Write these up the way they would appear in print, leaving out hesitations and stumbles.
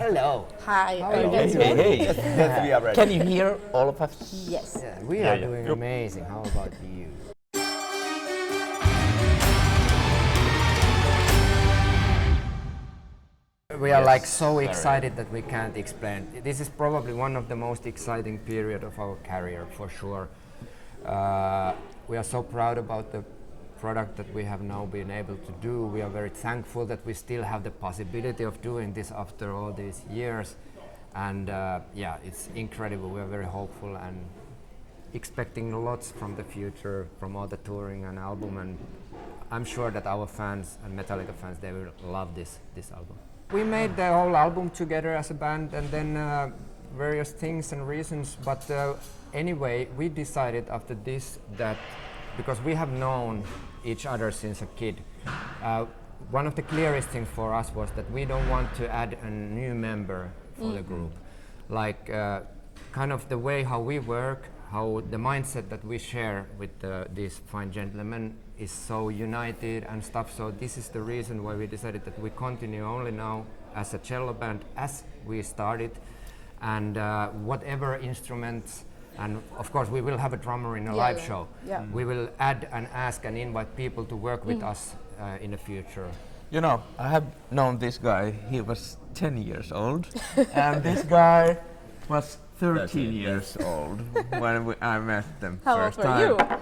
Hello. Hi. How are you guys doing? ready? Yes, we are ready. Can you hear all of us? Yes. Yeah, we are doing amazing. How about you? We are like so excited that we can't explain. This is probably one of the most exciting period of our career for sure. We are so proud about the product that we have now been able to do. We are very thankful that we still have the possibility of doing this after all these years. And yeah, it's incredible. We are very hopeful and expecting lots from the future, from all the touring and album. And I'm sure that our fans and Metallica fans, they will love this album. We made the whole album together as a band, and then various things and reasons. But anyway, we decided after this that because we have known each other since a kid, one of the clearest things for us was that we don't want to add a new member for the group. Like kind of the way how we work, how the mindset that we share with these fine gentlemen is so united and stuff. So this is the reason why we decided that we continue only now as a cello band as we started, and whatever instruments, and of course we will have a drummer in a live show. Yeah. We will add and ask and invite people to work with us in the future. You know, I have known this guy. He was 10 years old, and this guy was 13 years old when I met them How first old were time. you?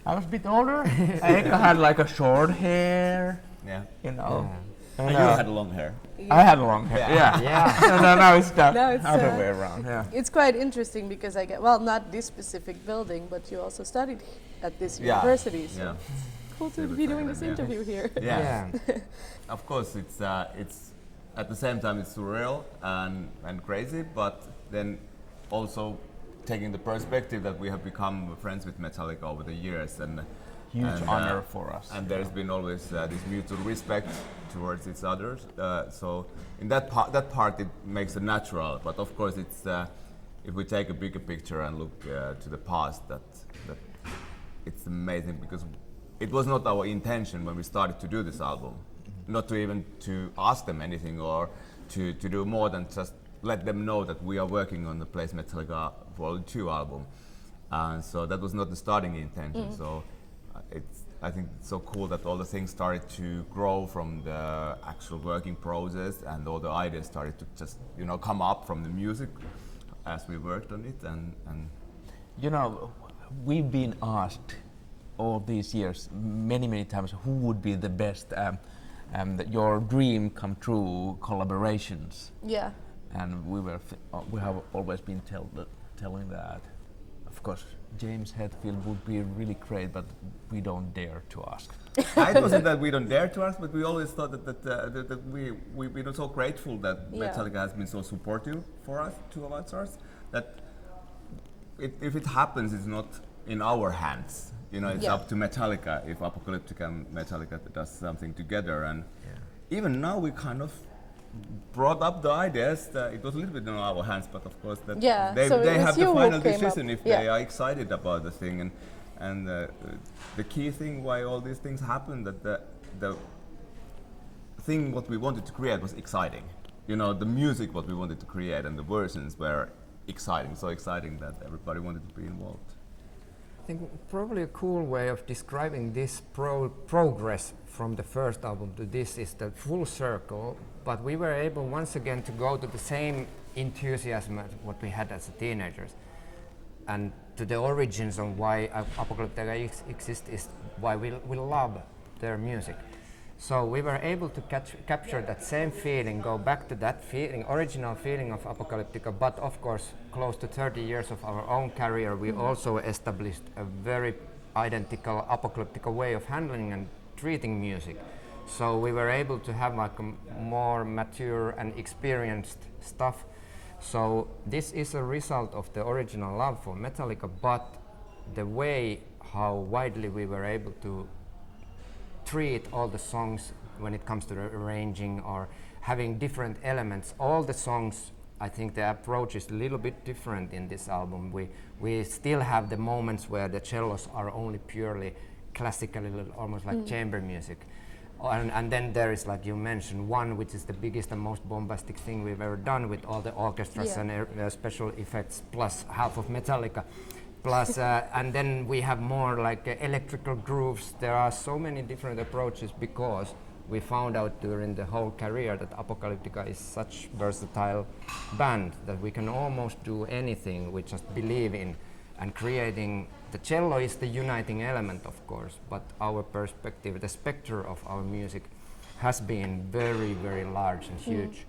I was a bit older. Eicca had like a short hair, Yeah. you know. And you had long hair. I had long hair. Yeah. Yeah. And now it's the Now it's, other way around. Yeah. It's quite interesting because I get, well, not this specific building, but you also studied at this university. So Yeah. cool to David be doing this Franklin, yeah. interview here. Yeah. Of course, it's at the same time it's surreal and crazy, but then also taking the perspective that we have become friends with Metallica over the years, and Huge honor for us. And there's been always this mutual respect towards each other. So in that part it makes it natural. But of course, it's if we take a bigger picture and look to the past, that it's amazing, because it was not our intention when we started to do this album, not to even to ask them anything or to do more than just let them know that we are working on the Place Metallica Volume 2 album. And so that was not the starting intention. So I think it's so cool that all the things started to grow from the actual working process, and all the ideas started to just come up from the music as we worked on it. And You know, we've been asked all these years many times who would be the best your dream come true collaborations. Yeah. And we have always been telling that, of course, James Hetfield would be really great, but we don't dare to ask. it wasn't that we don't dare to ask, but we always thought that we are so grateful that Metallica has been so supportive for us, towards us, that if it happens, it's not in our hands. It's up to Metallica if APOCALYPTICA and Metallica does something together. And even now we kind of brought up the ideas. It was a little bit in our hands, but of course that they have the final decision if they are excited about the thing. And the key thing why all these things happen, that the thing what we wanted to create was exciting. The music what we wanted to create and the versions were exciting, so exciting that everybody wanted to be involved. I think probably a cool way of describing this progress from the first album to this is the full circle, but we were able once again to go to the same enthusiasm as what we had as teenagers, and to the origins of why APOCALYPTICA exists is why we love their music. So we were able to capture that same feeling, go back to that feeling, original feeling of APOCALYPTICA, but of course, close to 30 years of our own career, we also established a very identical APOCALYPTICA way of handling and treating music. So we were able to have like a more mature and experienced stuff. So this is a result of the original love for Metallica, but the way how widely we were able to treat all the songs when it comes to the arranging or having different elements. All the songs, I think the approach is a little bit different in this album. We still have the moments where the cellos are only purely classical, almost like chamber music. And then there is, like you mentioned, one which is the biggest and most bombastic thing we've ever done with all the orchestras and special effects, plus half of Metallica. Plus, and then we have more like electrical grooves. There are so many different approaches because we found out during the whole career that APOCALYPTICA is such versatile band that we can almost do anything we just believe in. And creating the cello is the uniting element, of course, but our perspective, the spectre of our music has been very, very large and huge.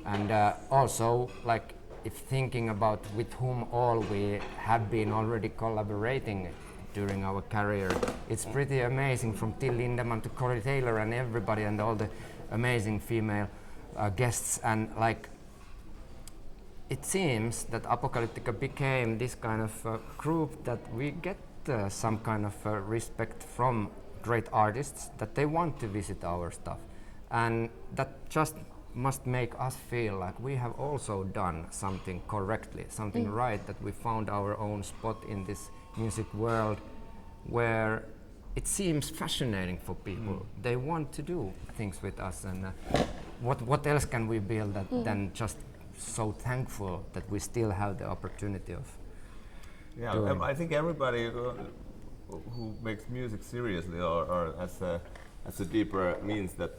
And also, like, if thinking about with whom all we have been already collaborating during our career, it's pretty amazing, from Till Lindemann to Corey Taylor and everybody and all the amazing female guests. And like, it seems that APOCALYPTICA became this kind of group that we get some kind of respect from great artists, that they want to visit our stuff. And that just must make us feel like we have also done something correctly, something right, that we found our own spot in this music world where it seems fascinating for people. They want to do things with us, and what else can we build than just so thankful that we still have the opportunity of doing. I think everybody who makes music seriously or as a deeper means that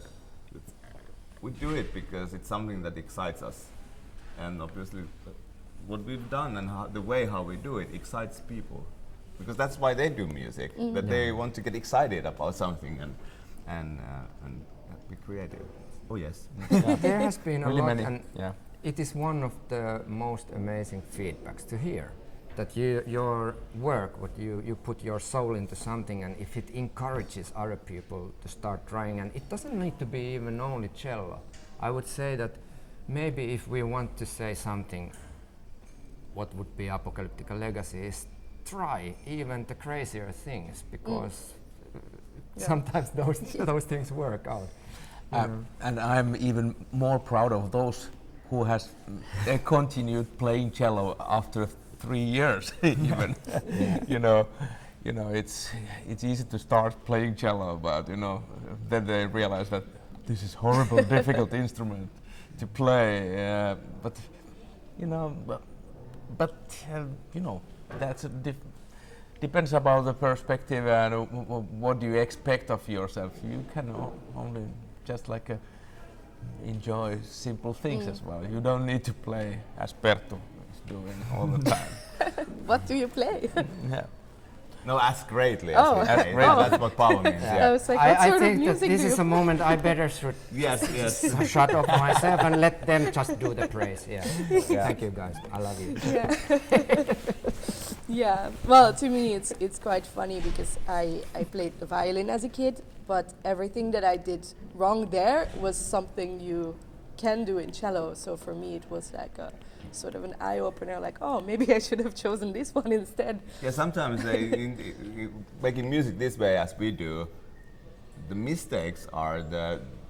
we do it because it's something that excites us, and obviously what we've done and the way how we do it excites people, because that's why they do music, that they want to get excited about something and be creative. Oh yes. There has been a Really lot, many, and it is one of the most amazing feedbacks to hear, that your work, what you put your soul into something, and if it encourages other people to start trying, and it doesn't need to be even only cello. I would say that maybe if we want to say something, what would be APOCALYPTICA legacy is try even the crazier things, because sometimes those things work out. And I'm even more proud of those who has continued playing cello after 3 years even. you know it's easy to start playing cello, but then they realize that this is horrible difficult instrument to play, but that's depends about the perspective and what do you expect of yourself. You can only just like enjoy simple things as well. You don't need to play as Perttu doing all the time. What do you play? No, as greatly. Oh. As As greatly. That's what Paavo means. I was like, what I sort of think that music this do is you a moment I better should Yes. shut off myself and let them just do the praise. Thank you guys, I love you. Yeah, well, to me it's quite funny because I played the violin as a kid, but everything that I did wrong there was something you can do in cello. So for me it was like a sort of an eye-opener, like, oh, maybe I should have chosen this one instead. Yeah, sometimes making music this way as we do, the mistakes are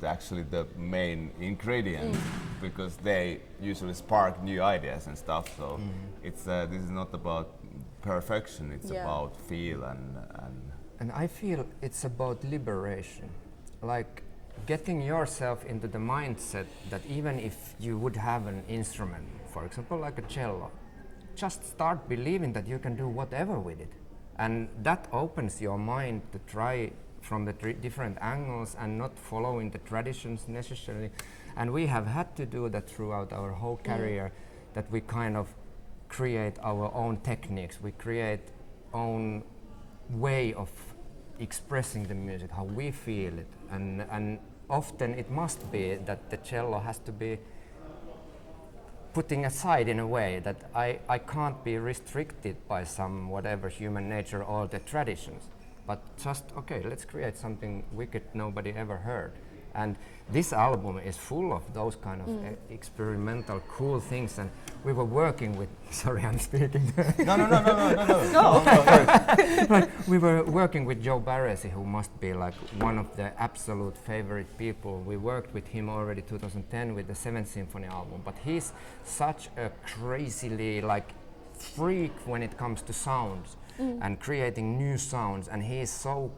actually the main ingredient, because they usually spark new ideas and stuff. So it's this is not about perfection, it's about feel And I feel it's about liberation, like getting yourself into the mindset that even if you would have an instrument, for example like a cello, just start believing that you can do whatever with it, and that opens your mind to try from the different angles and not following the traditions necessarily. And we have had to do that throughout our whole career, that we kind of create our own techniques, we create own way of expressing the music, how we feel it, and often it must be that the cello has to be putting aside in a way that I can't be restricted by some whatever human nature or the traditions, but just okay, let's create something wicked nobody ever heard. And this album is full of those kind of experimental cool things, and we were working with sorry, I'm speaking. No. Like, we were working with Joe Barresi, who must be like one of the absolute favorite people. We worked with him already 2010 with the 7th Symphony album, but he's such a crazily like freak when it comes to sounds and creating new sounds, and he is so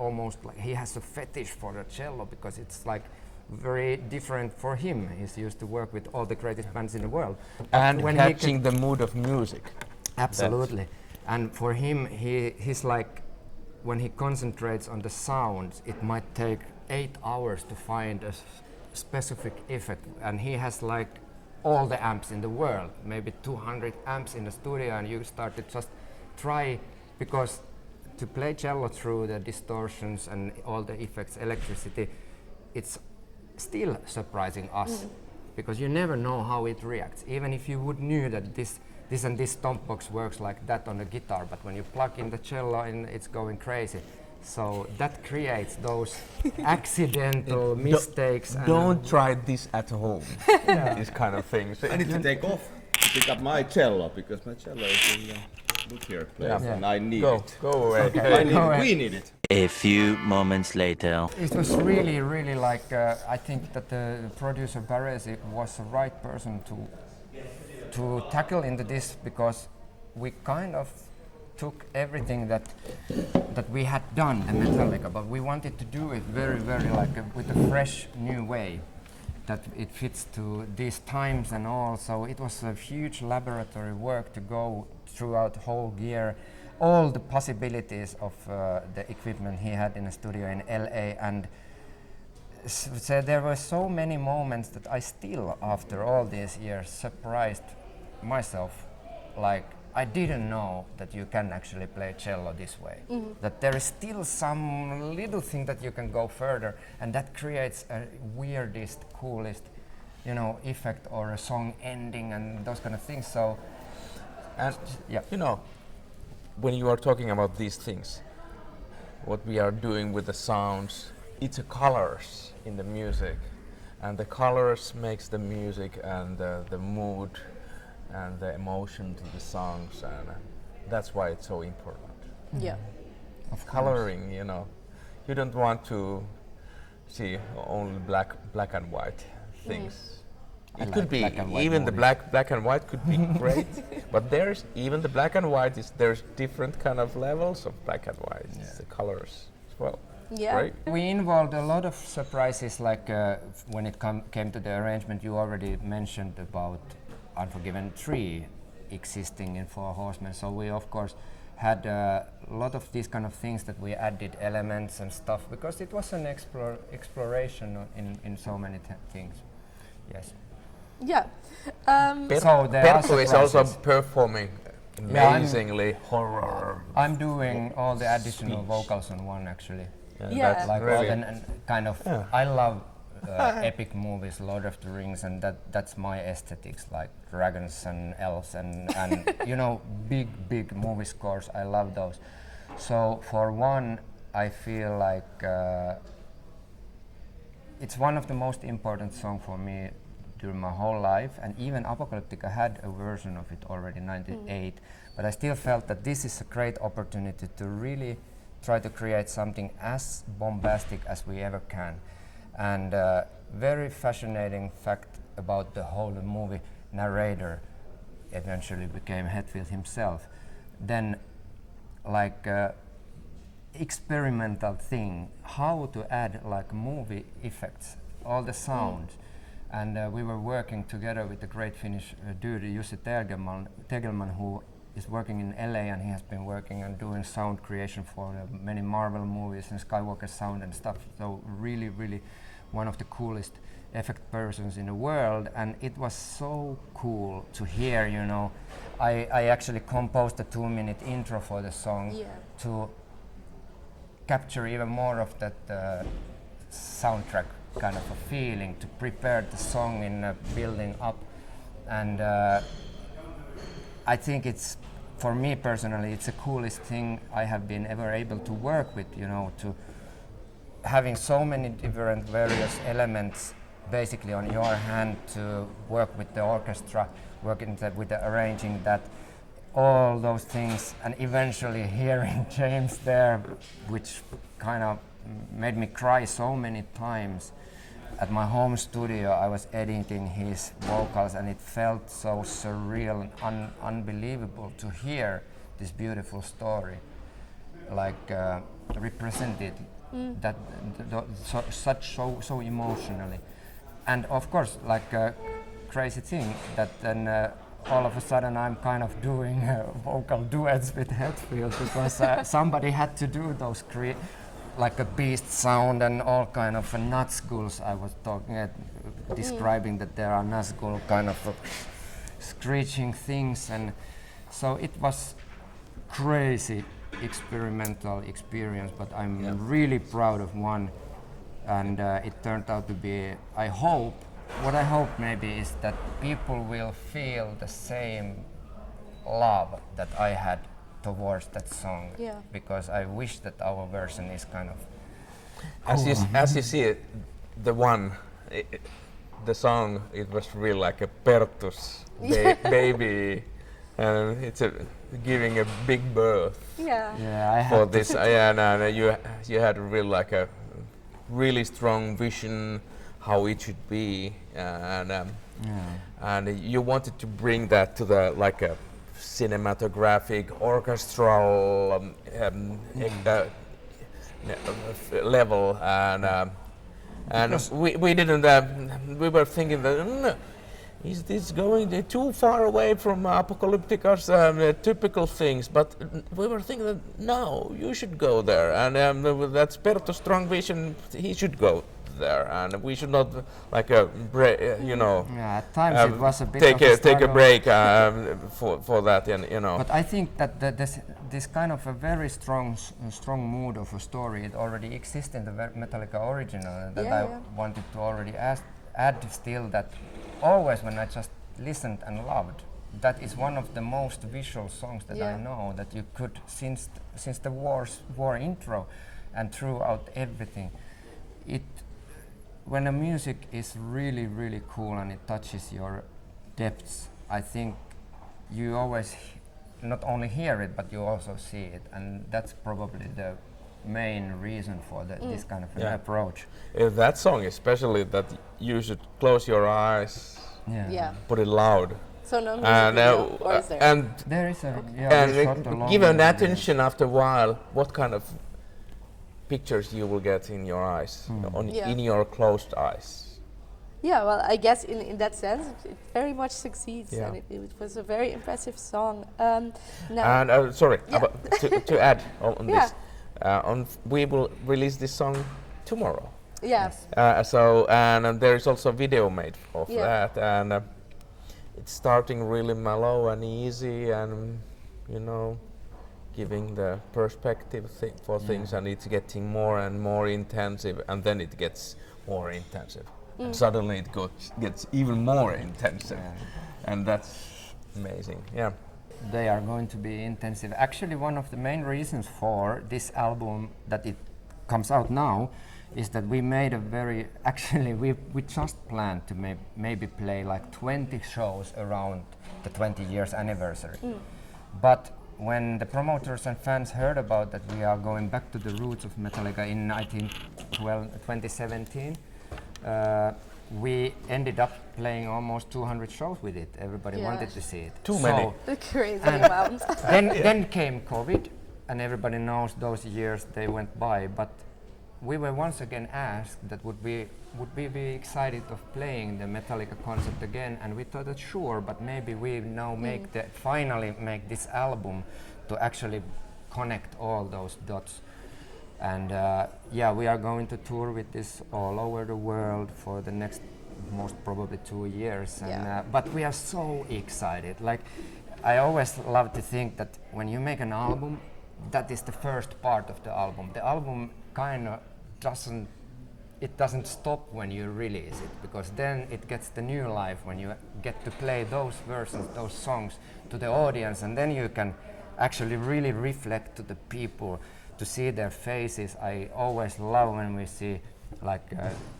almost like he has a fetish for the cello because it's like very different for him. He's used to work with all the greatest bands in the world. And when catching the mood of music. Absolutely. And for him, he's like, when he concentrates on the sounds, it might take 8 hours to find a specific effect. And he has like all the amps in the world, maybe 200 amps in the studio, and you start to just try, because to play cello through the distortions and all the effects, electricity, it's still surprising us because you never know how it reacts. Even if you would knew that this and this stomp box works like that on the guitar, but when you plug in the cello and it's going crazy. So that creates those accidental mistakes. Don't try this at home. These kind of things. I need to take off to pick up my cello because my cello is in the look here place and I need it. Go away. We need it. A few moments later. It was really, really like, I think that the producer Baresi was the right person to tackle into this, because we kind of took everything that we had done in Metallica, but we wanted to do it very, very like with a fresh new way that it fits to these times and all. So it was a huge laboratory work to go throughout the whole gear, all the possibilities of the equipment he had in a studio in LA, and so there were so many moments that I still, after all these years, surprised myself. Like, I didn't know that you can actually play cello this way. That there is still some little thing that you can go further, and that creates a weirdest, coolest, effect, or a song ending and those kind of things. So, And when you are talking about these things, what we are doing with the sounds, it's the colors in the music, and the colors makes the music and the mood and the emotion to the songs, and that's why it's so important. Yeah. of Coloring, you don't want to see only black and white things. I It like could be black and white even the movies. black and white could be great, but there's even the black and white there's different kind of levels of black and white. It's the colors as well. Yeah. Right? We involved a lot of surprises, like when it came to the arrangement. You already mentioned about Unforgiven 3 existing in Four Horsemen, so we of course had a lot of these kind of things that we added elements and stuff, because it was an exploration in so many things. Yes. Yeah. So there are Perttu is also surprises. performing Yeah, amazingly horror. I'm doing all the additional vocals on one, actually. Yeah. That's Like really and kind of, Yeah. I love epic movies, Lord of the Rings, and that's my aesthetics, like dragons and elves and big movie scores. I love those. So for one, I feel like it's one of the most important songs for me during my whole life, and even Apocalyptica had a version of it already in '98, but I still felt that this is a great opportunity to really try to create something as bombastic as we ever can. And very fascinating fact about the whole movie, narrator eventually became Hetfield himself. Then experimental thing, how to add like movie effects, all the sounds. And we were working together with the great Finnish dude, Jussi Tegelman, who is working in LA, and he has been working and doing sound creation for many Marvel movies and Skywalker sound and stuff. So really, really one of the coolest effect persons in the world, and it was so cool to hear, I actually composed a 2-minute intro for the song to capture even more of that soundtrack kind of a feeling, to prepare the song in building up. And I think it's, for me personally, it's the coolest thing I have been ever able to work with, to having so many different various elements basically on your hand, to work with the orchestra, working with the arranging that, all those things, and eventually hearing James there, which kind of made me cry so many times. At my home studio, I was editing his vocals, and it felt so surreal and unbelievable to hear this beautiful story. represented that so emotionally. And of course, like a crazy thing that then all of a sudden I'm kind of doing vocal duets with Hetfield because somebody had to do those like a beast sound and all kind of Nazguls. I was talking describing that there are Nazgul kind of screeching things, and so it was crazy experimental experience, but I'm really proud of one, and it turned out to be, what I hope maybe is that people will feel the same love that I had towards that song, because I wish that our version is kind of as you see it, the song, it was really like a Perttu's baby, and it's giving a big birth I for had this. And you had really like a really strong vision how it should be, and you wanted to bring that to the like a cinematographic orchestral level, and we didn't. We were thinking that is this going too far away from Apocalyptica's typical things? But we were thinking that no, you should go there, and that's Perttu's strong vision. He should go there, and we should not like at times it was a bit take of a take a struggle. break for that, and But I think that this kind of a very strong mood of a story, it already exists in the Metallica original, and that I wanted to already add still that always when I just listened and loved, that is one of the most visual songs that I know that you could since the war intro and throughout everything. When the music is really, really cool and it touches your depths, I think you always not only hear it, but you also see it, and that's probably the main reason for this kind of an approach. That song, especially, that you should close your eyes, put it loud, So no music video, or is there? and There is we shot a long give an video. attention after a while. What kind of pictures you will get in your eyes, in your closed eyes? Yeah, well, I guess in that sense, it very much succeeds, Yeah. and it was a very impressive song. Now, And sorry, to add on Yeah. this, we will release this song tomorrow. yes, And there is also a video made of Yeah. that, and it's starting really mellow and easy, and giving the perspective for things, and it's getting more and more intensive, and then it gets more intensive, and suddenly it gets even more intensive, and that's amazing. Yeah. They are going to be intensive. Actually, one of the main reasons for this album that it comes out now is that we made we just planned to maybe play like 20 shows around the 20 years anniversary. But when the promoters and fans heard about that we are going back to the roots of Metallica in 2017, we ended up playing almost 200 shows with it. Everybody wanted to see it. Too many. the crazy amount. Then came COVID, and everybody knows those years they went by. But we were once again asked that would we be excited of playing the Metallica concept again, and we thought that sure, but maybe we now finally make this album to actually connect all those dots. And we are going to tour with this all over the world for the next most probably 2 years. And, but we are so excited. Like, I always love to think that when you make an album, that is the first part of the album. The album kind of doesn't stop when you release it, because then it gets the new life when you get to play those versions, those songs to the audience, and then you can actually really reflect to the people, to see their faces. I always love when we see like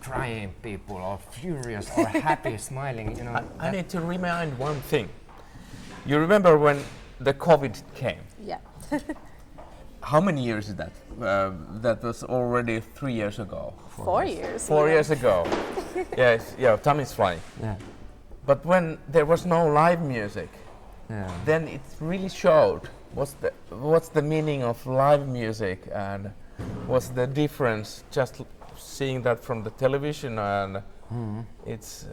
crying people or furious or happy, smiling. I need to remind one thing. You remember when the COVID came? Yeah. How many years is that? That was already 3 years ago. 4 years. 4 years ago. Yes, time is flying. Yeah. But when there was no live music, then it really showed what's the meaning of live music, and what's the difference just seeing that from the television, and it's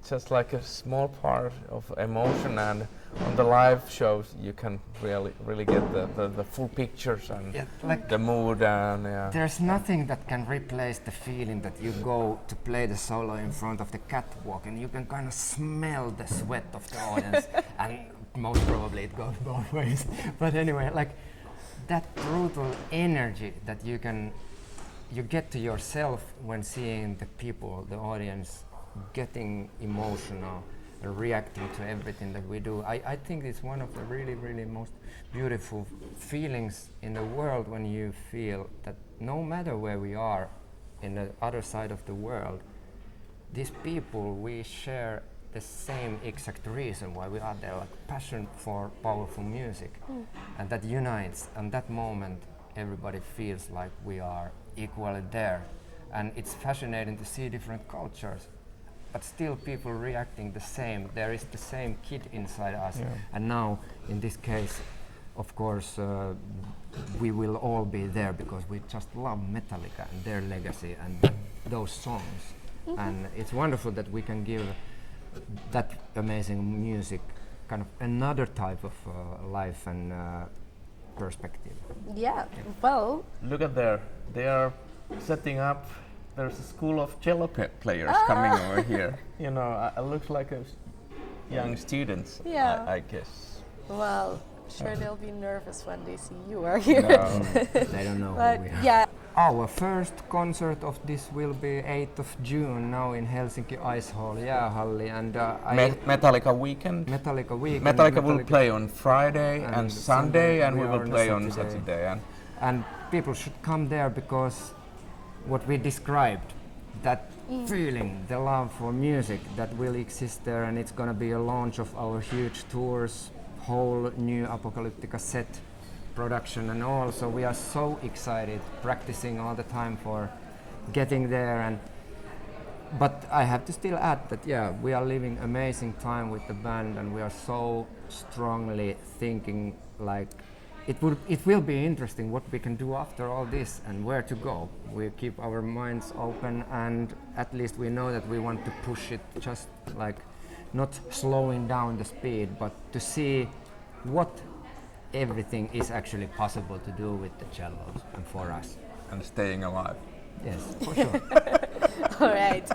just like a small part of emotion, and on the live shows you can really get the full pictures and like the mood, and there's nothing that can replace the feeling that you go to play the solo in front of the catwalk and you can kind of smell the sweat of the audience and most probably it goes both ways. But anyway, like that brutal energy that you get to yourself when seeing the people, the audience getting emotional, reacting to everything that we do. I think it's one of the really most beautiful feelings in the world when you feel that no matter where we are in the other side of the world, these people, we share the same exact reason why we are there, like passion for powerful music. And that unites, and that moment everybody feels like we are equally there. And it's fascinating to see different cultures, but still people reacting the same. There is the same kid inside us. And now, in this case, of course, we will all be there because we just love Metallica and their legacy and those songs. And it's wonderful that we can give that amazing music kind of another type of life and perspective. Yeah, well, look at there, they are setting up. There's a school of cello players coming over here. You know, it looks like young students. Yeah. I guess. well, sure they'll be nervous when they see you are here. No. They don't know But who we are. yeah, Our first concert of this will be 8th of June now in Helsinki Ice Hall, Jäähalli, and Metallica weekend. Metallica weekend. Metallica will play on Friday and Sunday, and we are will on play on Saturday. Saturday. And people should come there because what we described, that feeling, the love for music that will exist there, and it's gonna be a launch of our huge tours, whole new APOCALYPTICA set production and all. So we are so excited, practicing all the time for getting there. But I have to still add that we are living amazing time with the band, and we are so strongly thinking like it will be interesting what we can do after all this and where to go. We keep our minds open, and at least we know that we want to push it, just like not slowing down the speed, but to see what everything is actually possible to do with the cellos and for us. And staying alive. Yes, for sure. all right.